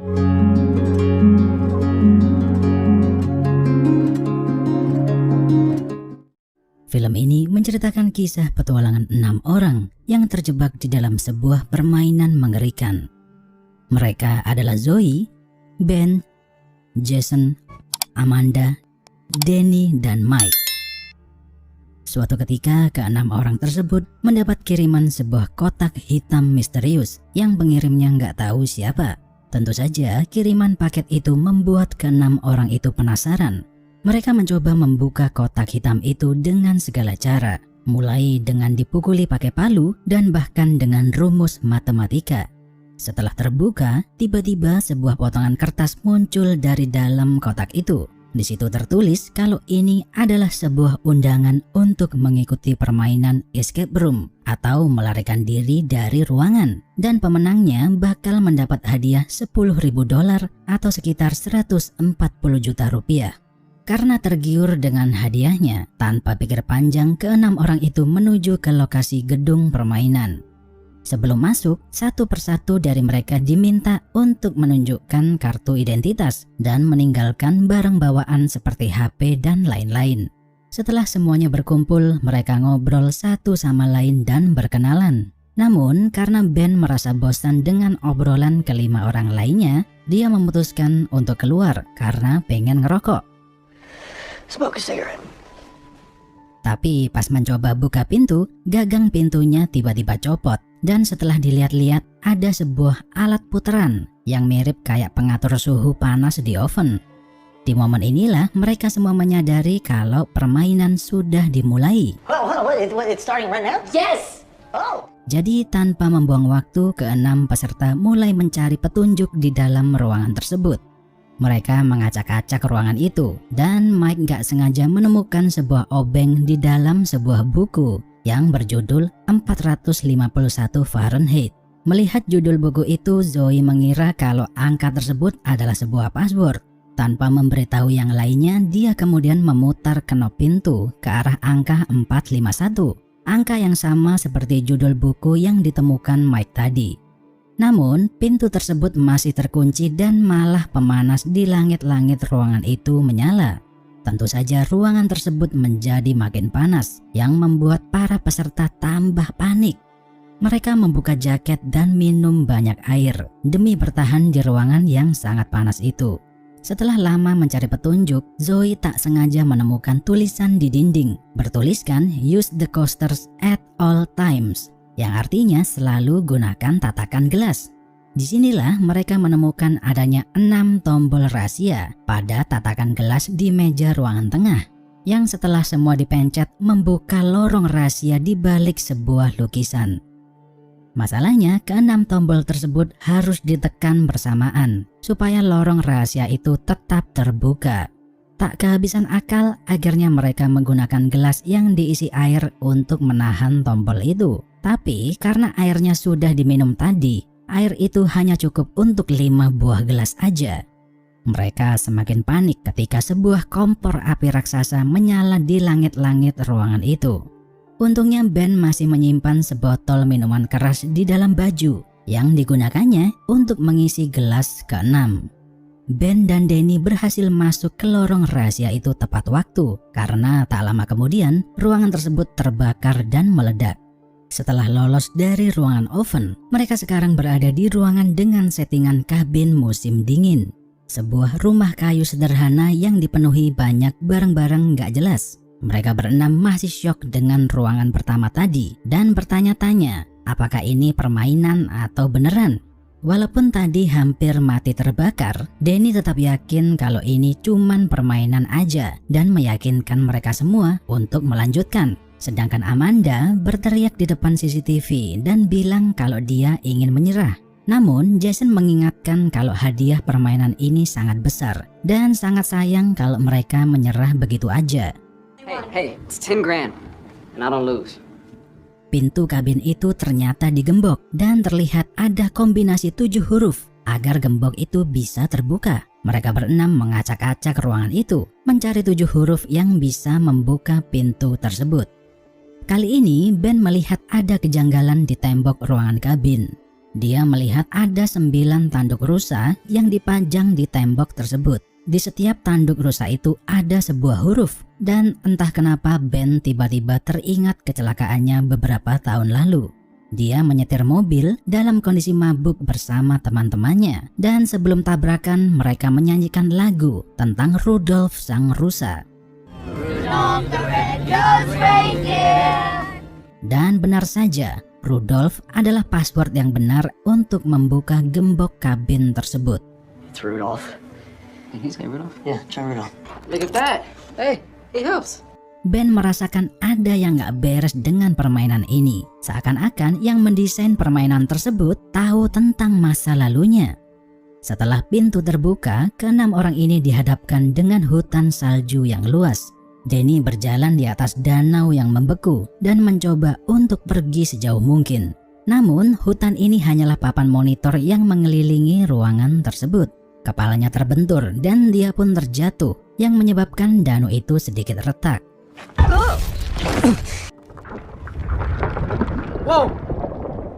Film ini menceritakan kisah petualangan 6 orang yang terjebak di dalam sebuah permainan mengerikan. Mereka adalah Zoe, Ben, Jason, Amanda, Danny, dan Mike. Suatu ketika, ke-6 orang tersebut mendapat kiriman sebuah kotak hitam misterius yang pengirimnya nggak tahu siapa. Tentu saja, kiriman paket itu membuat ke-6 orang itu penasaran. Mereka mencoba membuka kotak hitam itu dengan segala cara, mulai dengan dipukuli pakai palu dan bahkan dengan rumus matematika. Setelah terbuka, tiba-tiba sebuah potongan kertas muncul dari dalam kotak itu. Di situ tertulis kalau ini adalah sebuah undangan untuk mengikuti permainan escape room atau melarikan diri dari ruangan, dan pemenangnya bakal mendapat hadiah $10.000 atau sekitar 140 juta rupiah. Karena tergiur dengan hadiahnya, tanpa pikir panjang ke-6 orang itu menuju ke lokasi gedung permainan. Sebelum masuk, satu persatu dari mereka diminta untuk menunjukkan kartu identitas dan meninggalkan barang bawaan seperti HP dan lain-lain. Setelah semuanya berkumpul, mereka ngobrol satu sama lain dan berkenalan. Namun, karena Ben merasa bosan dengan obrolan kelima orang lainnya, dia memutuskan untuk keluar karena pengen ngerokok. Smoke a cigarette. Tapi pas mencoba buka pintu, gagang pintunya tiba-tiba copot, dan setelah dilihat-lihat ada sebuah alat putaran yang mirip kayak pengatur suhu panas di oven. Di momen inilah mereka semua menyadari kalau permainan sudah dimulai. It's starting right now? Yes! Oh! Jadi tanpa membuang waktu, ke-6 peserta mulai mencari petunjuk di dalam ruangan tersebut. Mereka mengacak-acak ruangan itu, dan Mike gak sengaja menemukan sebuah obeng di dalam sebuah buku yang berjudul 451 Fahrenheit. Melihat judul buku itu, Zoe mengira kalau angka tersebut adalah sebuah password. Tanpa memberitahu yang lainnya, dia kemudian memutar knop pintu ke arah angka 451, angka yang sama seperti judul buku yang ditemukan Mike tadi. Namun, pintu tersebut masih terkunci dan malah pemanas di langit-langit ruangan itu menyala. Tentu saja ruangan tersebut menjadi makin panas, yang membuat para peserta tambah panik. Mereka membuka jaket dan minum banyak air demi bertahan di ruangan yang sangat panas itu. Setelah lama mencari petunjuk, Zoe tak sengaja menemukan tulisan di dinding bertuliskan "Use the coasters at all times", yang artinya selalu gunakan tatakan gelas. Disinilah mereka menemukan adanya 6 tombol rahasia pada tatakan gelas di meja ruangan tengah, yang setelah semua dipencet membuka lorong rahasia di balik sebuah lukisan. Masalahnya, ke-6 tombol tersebut harus ditekan bersamaan supaya lorong rahasia itu tetap terbuka. Tak kehabisan akal, akhirnya mereka menggunakan gelas yang diisi air untuk menahan tombol itu. Tapi karena airnya sudah diminum tadi, air itu hanya cukup untuk 5 buah gelas aja. Mereka semakin panik ketika sebuah kompor api raksasa menyala di langit-langit ruangan itu. Untungnya Ben masih menyimpan sebotol minuman keras di dalam baju yang digunakannya untuk mengisi gelas ke-6. Ben dan Danny berhasil masuk ke lorong rahasia itu tepat waktu karena tak lama kemudian ruangan tersebut terbakar dan meledak. Setelah lolos dari ruangan oven, mereka sekarang berada di ruangan dengan settingan kabin musim dingin. Sebuah rumah kayu sederhana yang dipenuhi banyak barang-barang gak jelas. Mereka berenam masih syok dengan ruangan pertama tadi dan bertanya-tanya apakah ini permainan atau beneran. Walaupun tadi hampir mati terbakar, Danny tetap yakin kalau ini cuman permainan aja dan meyakinkan mereka semua untuk melanjutkan. Sedangkan Amanda berteriak di depan CCTV dan bilang kalau dia ingin menyerah. Namun Jason mengingatkan kalau hadiah permainan ini sangat besar dan sangat sayang kalau mereka menyerah begitu aja. Hey, it's 10 grand and I don't lose. Pintu kabin itu ternyata digembok dan terlihat ada kombinasi 7 huruf agar gembok itu bisa terbuka. Mereka berenam mengacak-acak ruangan itu, mencari 7 huruf yang bisa membuka pintu tersebut. Kali ini Ben melihat ada kejanggalan di tembok ruangan kabin. Dia melihat ada 9 tanduk rusa yang dipajang di tembok tersebut. Di setiap tanduk rusa itu ada sebuah huruf, dan entah kenapa Ben tiba-tiba teringat kecelakaannya beberapa tahun lalu. Dia menyetir mobil dalam kondisi mabuk bersama teman-temannya, dan sebelum tabrakan mereka menyanyikan lagu tentang Rudolph sang rusa. Rudolph the red-nosed reindeer. Dan benar saja, Rudolph adalah password yang benar untuk membuka gembok kabin tersebut. It's Rudolph. He's got Rudolph. Yeah, try Rudolph. Look at that. Hey, he helps. Ben merasakan ada yang gak beres dengan permainan ini. Seakan-akan yang mendesain permainan tersebut tahu tentang masa lalunya. Setelah pintu terbuka, ke-6 orang ini dihadapkan dengan hutan salju yang luas. Danny berjalan di atas danau yang membeku dan mencoba untuk pergi sejauh mungkin. Namun, hutan ini hanyalah papan monitor yang mengelilingi ruangan tersebut. Kepalanya terbentur dan dia pun terjatuh, yang menyebabkan danau itu sedikit retak. Whoa!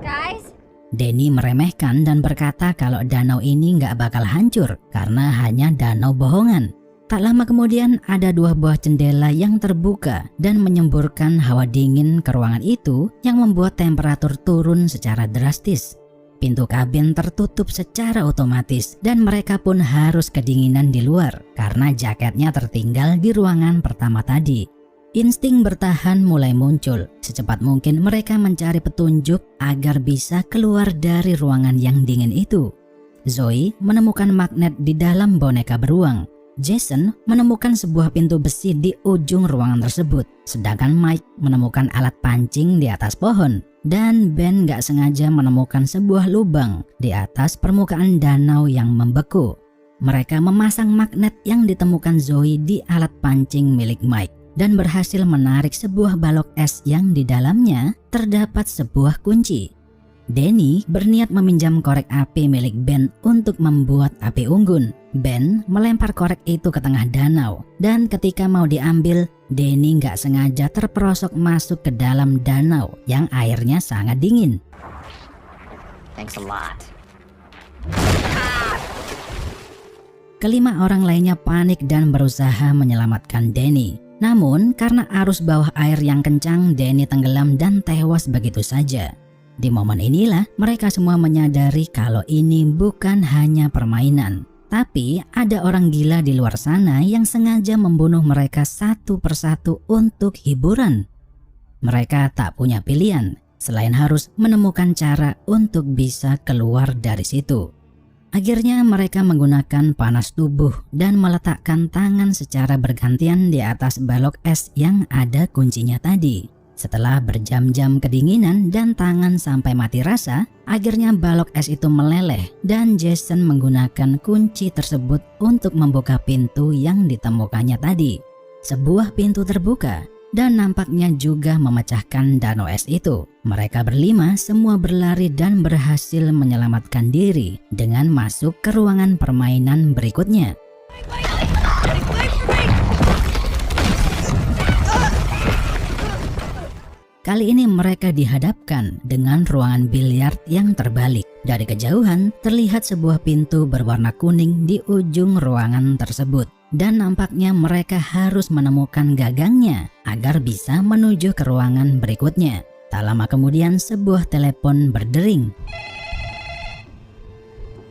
Guys, Danny meremehkan dan berkata kalau danau ini nggak bakal hancur karena hanya danau bohongan. Tak lama kemudian ada 2 buah jendela yang terbuka dan menyemburkan hawa dingin ke ruangan itu yang membuat temperatur turun secara drastis. Pintu kabin tertutup secara otomatis dan mereka pun harus kedinginan di luar karena jaketnya tertinggal di ruangan pertama tadi. Insting bertahan mulai muncul. Secepat mungkin mereka mencari petunjuk agar bisa keluar dari ruangan yang dingin itu. Zoe menemukan magnet di dalam boneka beruang. Jason menemukan sebuah pintu besi di ujung ruangan tersebut. Sedangkan Mike menemukan alat pancing di atas pohon. Dan Ben gak sengaja menemukan sebuah lubang di atas permukaan danau yang membeku. Mereka memasang magnet yang ditemukan Zoe di alat pancing milik Mike dan berhasil menarik sebuah balok es yang di dalamnya terdapat sebuah kunci. Danny berniat meminjam korek api milik Ben untuk membuat api unggun. Ben melempar korek itu ke tengah danau dan ketika mau diambil, Danny nggak sengaja terperosok masuk ke dalam danau yang airnya sangat dingin. Thanks a lot. Kelima orang lainnya panik dan berusaha menyelamatkan Danny. Namun karena arus bawah air yang kencang, Danny tenggelam dan tewas begitu saja. Di momen inilah mereka semua menyadari kalau ini bukan hanya permainan, tapi ada orang gila di luar sana yang sengaja membunuh mereka satu persatu untuk hiburan. Mereka tak punya pilihan selain harus menemukan cara untuk bisa keluar dari situ. Akhirnya mereka menggunakan panas tubuh dan meletakkan tangan secara bergantian di atas balok es yang ada kuncinya tadi. Setelah berjam-jam kedinginan dan tangan sampai mati rasa, akhirnya balok es itu meleleh dan Jason menggunakan kunci tersebut untuk membuka pintu yang ditemukannya tadi. Sebuah pintu terbuka dan nampaknya juga memecahkan danau es itu. Mereka berlima semua berlari dan berhasil menyelamatkan diri dengan masuk ke ruangan permainan berikutnya. Kali ini mereka dihadapkan dengan ruangan biliar yang terbalik. Dari kejauhan terlihat sebuah pintu berwarna kuning di ujung ruangan tersebut. Dan nampaknya mereka harus menemukan gagangnya agar bisa menuju ke ruangan berikutnya. Tak lama kemudian sebuah telepon berdering.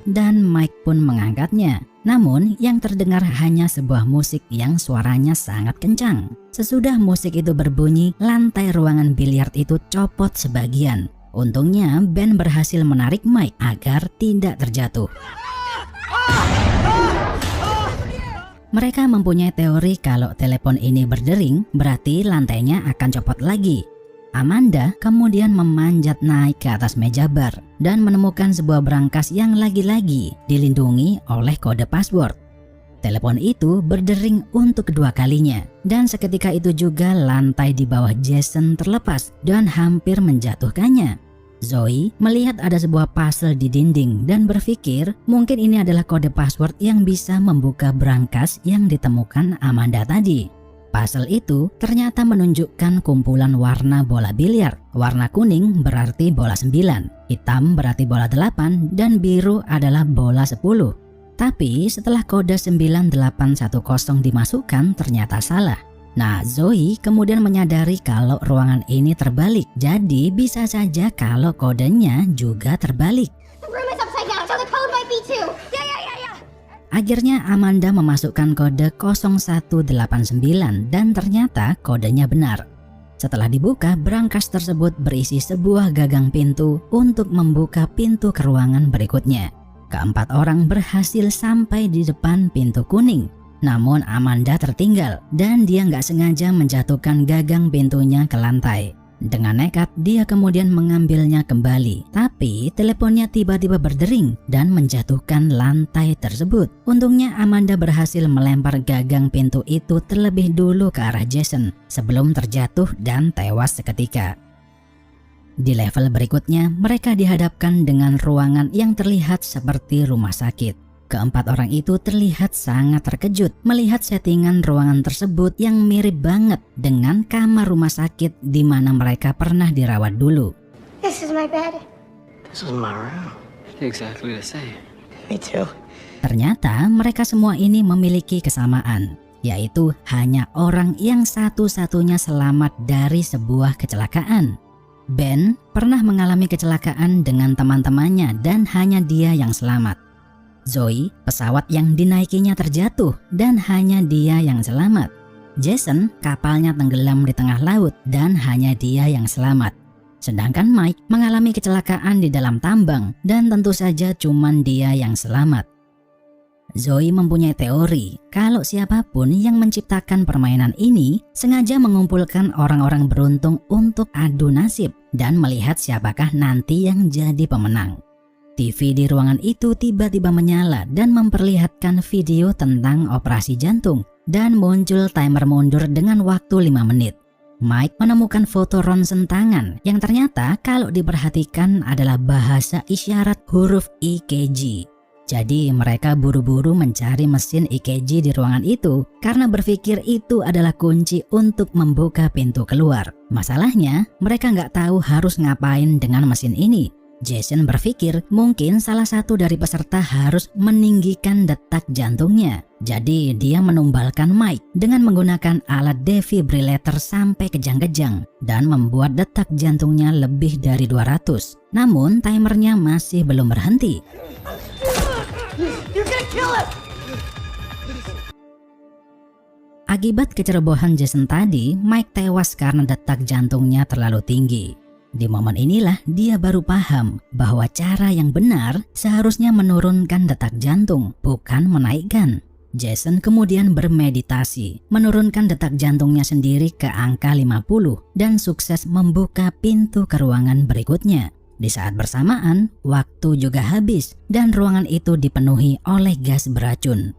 Dan Mike pun mengangkatnya. Namun yang terdengar hanya sebuah musik yang suaranya sangat kencang. Sesudah musik itu berbunyi, lantai ruangan biliar itu copot sebagian. Untungnya Ben berhasil menarik Mike agar tidak terjatuh. Mereka mempunyai teori kalau telepon ini berdering berarti lantainya akan copot lagi. Amanda kemudian memanjat naik ke atas meja bar dan menemukan sebuah brankas yang lagi-lagi dilindungi oleh kode password. Telepon itu berdering untuk kedua kalinya dan seketika itu juga lantai di bawah Jason terlepas dan hampir menjatuhkannya. Zoe melihat ada sebuah puzzle di dinding dan berpikir mungkin ini adalah kode password yang bisa membuka brankas yang ditemukan Amanda tadi. Puzzle itu ternyata menunjukkan kumpulan warna bola biliar. Warna kuning berarti bola 9, hitam berarti bola 8, dan biru adalah bola 10. Tapi setelah kode 9810 dimasukkan ternyata salah. Nah, Zoe kemudian menyadari kalau ruangan ini terbalik. Jadi bisa saja kalau kodenya juga terbalik. The room is upside down, so the code might be 2. Yeah. Akhirnya Amanda memasukkan kode 0189 dan ternyata kodenya benar. Setelah dibuka, brankas tersebut berisi sebuah gagang pintu untuk membuka pintu ke ruangan berikutnya. Keempat orang berhasil sampai di depan pintu kuning. Namun Amanda tertinggal dan dia nggak sengaja menjatuhkan gagang pintunya ke lantai. Dengan nekat, dia kemudian mengambilnya kembali. Tapi teleponnya tiba-tiba berdering dan menjatuhkan lantai tersebut. Untungnya Amanda berhasil melempar gagang pintu itu terlebih dulu ke arah Jason sebelum terjatuh dan tewas seketika. Di level berikutnya, mereka dihadapkan dengan ruangan yang terlihat seperti rumah sakit. Keempat orang itu terlihat sangat terkejut melihat settingan ruangan tersebut yang mirip banget dengan kamar rumah sakit di mana mereka pernah dirawat dulu. This is my bed. This is my room. Exactly the same. Me too. Ternyata mereka semua ini memiliki kesamaan, yaitu hanya orang yang satu-satunya selamat dari sebuah kecelakaan. Ben pernah mengalami kecelakaan dengan teman-temannya dan hanya dia yang selamat. Zoe, pesawat yang dinaikinya terjatuh dan hanya dia yang selamat. Jason, kapalnya tenggelam di tengah laut dan hanya dia yang selamat. Sedangkan Mike mengalami kecelakaan di dalam tambang dan tentu saja cuman dia yang selamat. Zoe mempunyai teori kalau siapapun yang menciptakan permainan ini sengaja mengumpulkan orang-orang beruntung untuk adu nasib dan melihat siapakah nanti yang jadi pemenang. TV di ruangan itu tiba-tiba menyala dan memperlihatkan video tentang operasi jantung dan muncul timer mundur dengan waktu 5 menit. Mike menemukan foto ronsen tangan yang ternyata kalau diperhatikan adalah bahasa isyarat huruf EKG. Jadi mereka buru-buru mencari mesin EKG di ruangan itu karena berpikir itu adalah kunci untuk membuka pintu keluar. Masalahnya mereka nggak tahu harus ngapain dengan mesin ini. Jason berpikir mungkin salah satu dari peserta harus meninggikan detak jantungnya. Jadi dia menumbalkan Mike dengan menggunakan alat defibrillator sampai kejang-kejang dan membuat detak jantungnya lebih dari 200. Namun timernya masih belum berhenti. Akibat kecerobohan Jason tadi, Mike tewas karena detak jantungnya terlalu tinggi. Di momen inilah dia baru paham bahwa cara yang benar seharusnya menurunkan detak jantung, bukan menaikkan. Jason kemudian bermeditasi, menurunkan detak jantungnya sendiri ke angka 50 dan sukses membuka pintu ke ruangan berikutnya. Di saat bersamaan, waktu juga habis dan ruangan itu dipenuhi oleh gas beracun.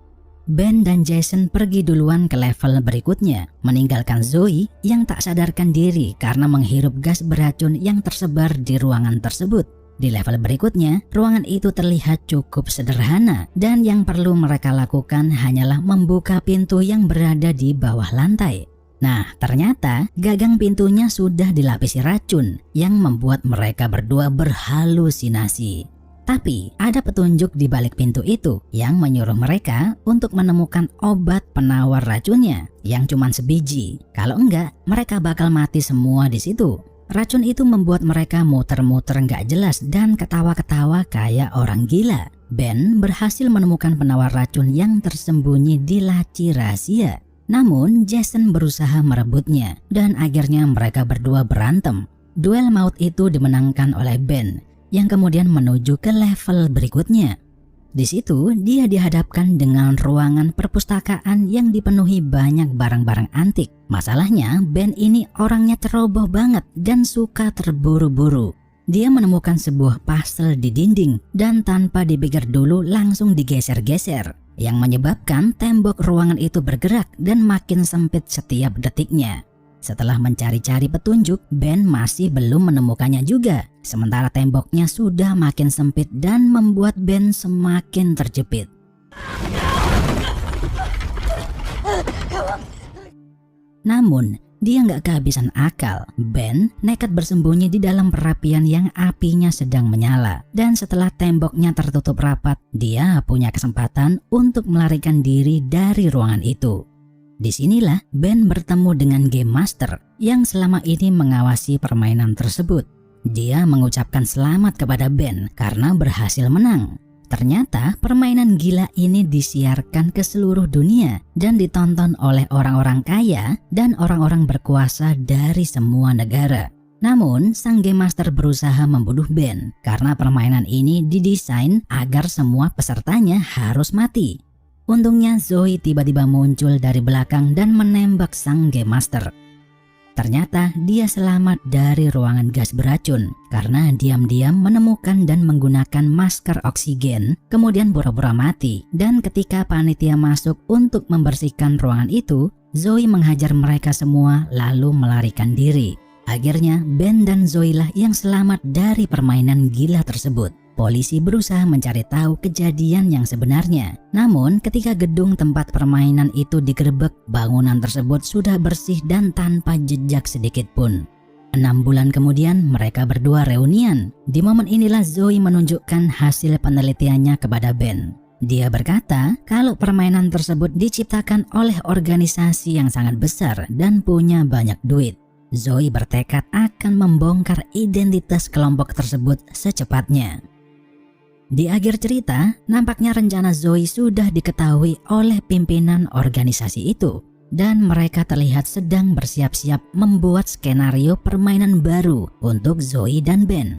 Ben dan Jason pergi duluan ke level berikutnya, meninggalkan Zoe yang tak sadarkan diri karena menghirup gas beracun yang tersebar di ruangan tersebut. Di level berikutnya, ruangan itu terlihat cukup sederhana dan yang perlu mereka lakukan hanyalah membuka pintu yang berada di bawah lantai. Nah, ternyata gagang pintunya sudah dilapisi racun yang membuat mereka berdua berhalusinasi. Tapi ada petunjuk di balik pintu itu yang menyuruh mereka untuk menemukan obat penawar racunnya yang cuma sebiji. Kalau enggak, mereka bakal mati semua di situ. Racun itu membuat mereka muter-muter nggak jelas dan ketawa-ketawa kayak orang gila. Ben berhasil menemukan penawar racun yang tersembunyi di laci rahasia. Namun Jason berusaha merebutnya dan akhirnya mereka berdua berantem. Duel maut itu dimenangkan oleh Ben yang kemudian menuju ke level berikutnya. Di situ dia dihadapkan dengan ruangan perpustakaan yang dipenuhi banyak barang-barang antik. Masalahnya Ben ini orangnya ceroboh banget dan suka terburu-buru. Dia menemukan sebuah puzzle di dinding dan tanpa dipikir dulu langsung digeser-geser, yang menyebabkan tembok ruangan itu bergerak dan makin sempit setiap detiknya. Setelah mencari-cari petunjuk, Ben masih belum menemukannya juga. Sementara temboknya sudah makin sempit dan membuat Ben semakin terjepit. Namun, dia nggak kehabisan akal. Ben nekat bersembunyi di dalam perapian yang apinya sedang menyala. Dan setelah temboknya tertutup rapat, dia punya kesempatan untuk melarikan diri dari ruangan itu. Disinilah Ben bertemu dengan Game Master yang selama ini mengawasi permainan tersebut. Dia mengucapkan selamat kepada Ben karena berhasil menang. Ternyata permainan gila ini disiarkan ke seluruh dunia dan ditonton oleh orang-orang kaya dan orang-orang berkuasa dari semua negara. Namun, sang Game Master berusaha membunuh Ben karena permainan ini didesain agar semua pesertanya harus mati. Untungnya Zoe tiba-tiba muncul dari belakang dan menembak sang Game Master. Ternyata dia selamat dari ruangan gas beracun karena diam-diam menemukan dan menggunakan masker oksigen, kemudian pura-pura mati. Dan ketika panitia masuk untuk membersihkan ruangan itu, Zoe menghajar mereka semua lalu melarikan diri. Akhirnya Ben dan Zoe lah yang selamat dari permainan gila tersebut. Polisi berusaha mencari tahu kejadian yang sebenarnya. Namun ketika gedung tempat permainan itu digerebek, bangunan tersebut sudah bersih dan tanpa jejak sedikit pun. 6 bulan kemudian mereka berdua reunian. Di momen inilah Zoe menunjukkan hasil penelitiannya kepada Ben. Dia berkata kalau permainan tersebut diciptakan oleh organisasi yang sangat besar dan punya banyak duit. Zoe bertekad akan membongkar identitas kelompok tersebut secepatnya. Di akhir cerita, nampaknya rencana Zoe sudah diketahui oleh pimpinan organisasi itu. Dan mereka terlihat sedang bersiap-siap membuat skenario permainan baru untuk Zoe dan Ben.